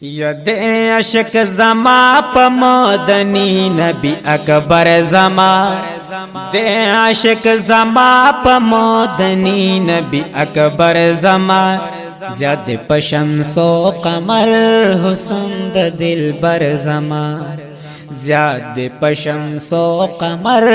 ید عشق زما پا مدنی نبی اکبر زما د عشق زما پا مدنی نبی اکبر زما زیاد پشمس و قمر حسن د دلبر زما زیاد پشمس و قمر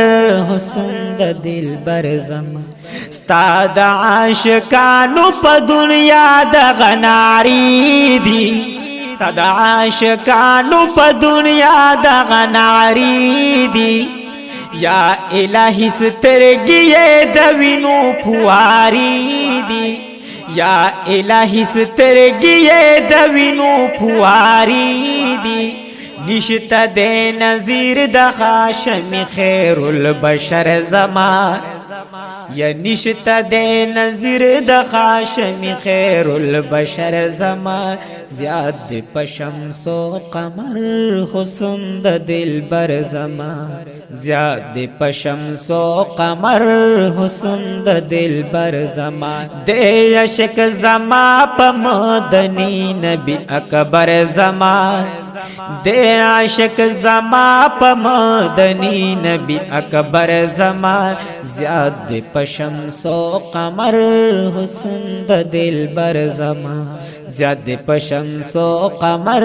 حسن د دلبر زما ستا د عاشقانو په دنیا د غناری دی ستا د عاشقانو په دنیا د غناری دی یا الہی سترګې د وینو پواری دی یا الہی سترګې د وینو پواری دی نشته د نظیر د هاشم خیر البشر زما یا نشته د نظیر د هاشم خیر البشر زما زیاد پشمس و قمر حسن د دلبر زما زیاد پشمس و قمر حسن د دلبر زما د عشق زما په مدنی نبی اکبر زما د عاشق زما په مدنی نبی اکبر زما زیاد پشمس و قمر حسن د دلبر زما زیاد پشمس و قمر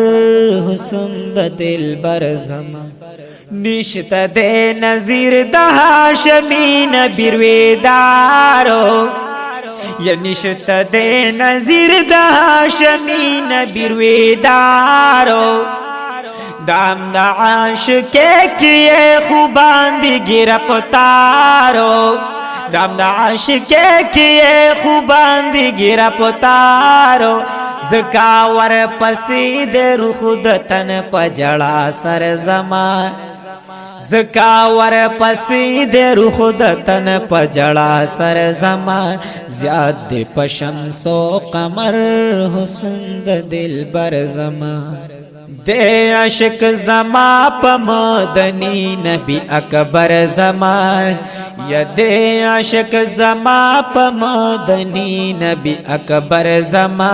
حسن د دلبر زما نشته د نظیر د هاشمی نبی رویدارو یا نشته د نظیر د هاشمی نبی رویدارو دام دا عاشق کیے خوبان دی گرفتارو دام دا عاشق کیے خوبان دی گرفتارو زکاور پسید روح د تن پجڑا سر زما زکاور پسید روح د تن پجڑا سر زما زیاد پشمس و قمر حسن د دلبر زما د عشق زما په مدنی نبی اکبر زما یا د عشق زما په مدنی نبی اکبر زما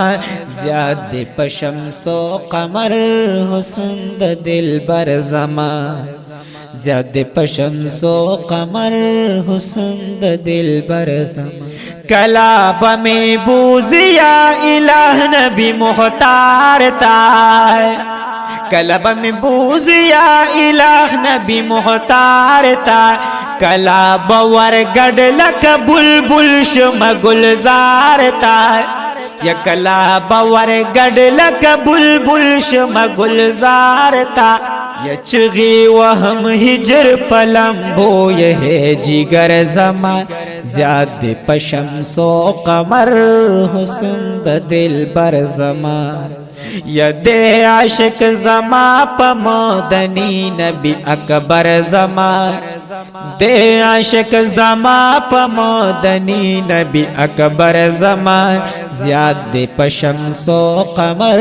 زیاد پشمس و قمر حسن د دلبر زما زیاد پشمس و قمر حسن د دلبر زما کلا بمی بوزیا الہ نبی مختار تا کلب میں بوزیا الہ نبی مختار تا کلا باور گڑ لک بلبل شم گلزار تا یا کلا باور گڑ لک بلبل شم گلزار تا یا چغی وہم ہجر پلمبو یہ جگر زما زیاد پشمس و قمر حسن د دلبر زما یا د عاشق زما په مدنی نبی اکبر زما د عاشق زما په مدنی نبی اکبر زما زیاد پشمس و قمر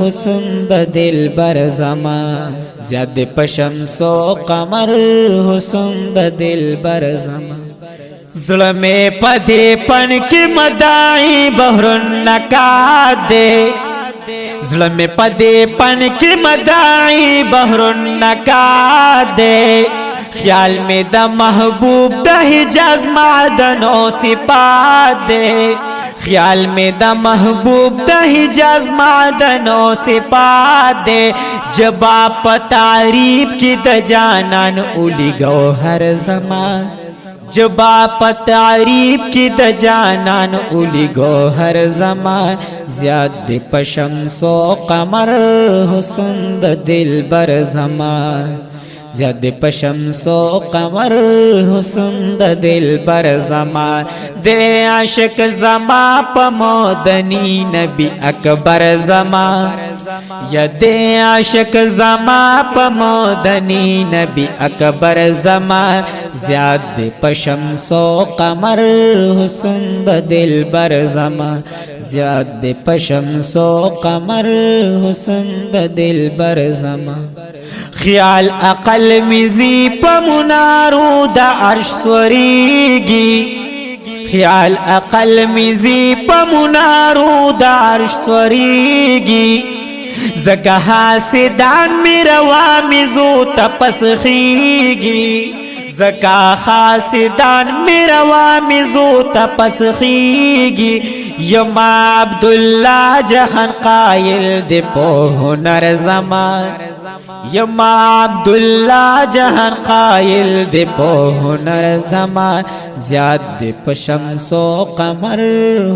حسن د دلبر زما زیاد پشمس و قمر حسن د دلبر زما ظلم پدے پن کی مدائی بحرن نکات دے ظلم پدے پن کی مدائی بحرن نکات دے خیال میں دا محبوب دا حجاز معدن و صفات دے خیال میں دا محبوب دا حجاز معدن و صفات دے جب آپ تعریف کی دا جانان اولی گوہر زمان جب آپ تعریف کی د جانان اولی گوہر زمان زیاد پشمس و قمر حسن د دلبر زمان زیاد پشمس و قمر حسن د دلبر زمان د عاشق زما په مدنی نبی اکبر زمان یا د عاشق زما په مدنی نبی اکبر زمان زیاد پشمس و قمر حسن د دلبر زمان زیاد پشمس و قمر حسن د دلبر زمان خیال عقل میزی په منارو د عرش سوریږي خیال عقل میزی په منارو د عرش سوریږي زکا حاسدان می روا میزو تپس خیگی زکا حاسدان می روا میزو تپس خیگی یما عبداللہ جہان قائل دی پو ہنر زمان یما عبداللہ جہان قائل دی پو ہنر زمان زیاد دی پا شمس و قمر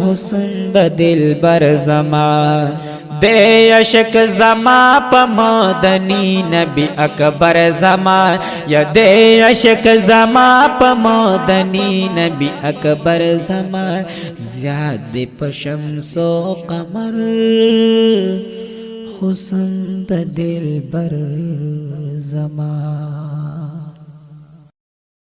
حسن دا دل بر زمان دے عشق زما پا مدنی نبی اکبر زمان یا دے عشق زما پا مدنی نبی اکبر زمان زیاد دی پا شمس و قمر حسن دا دل بر زمان.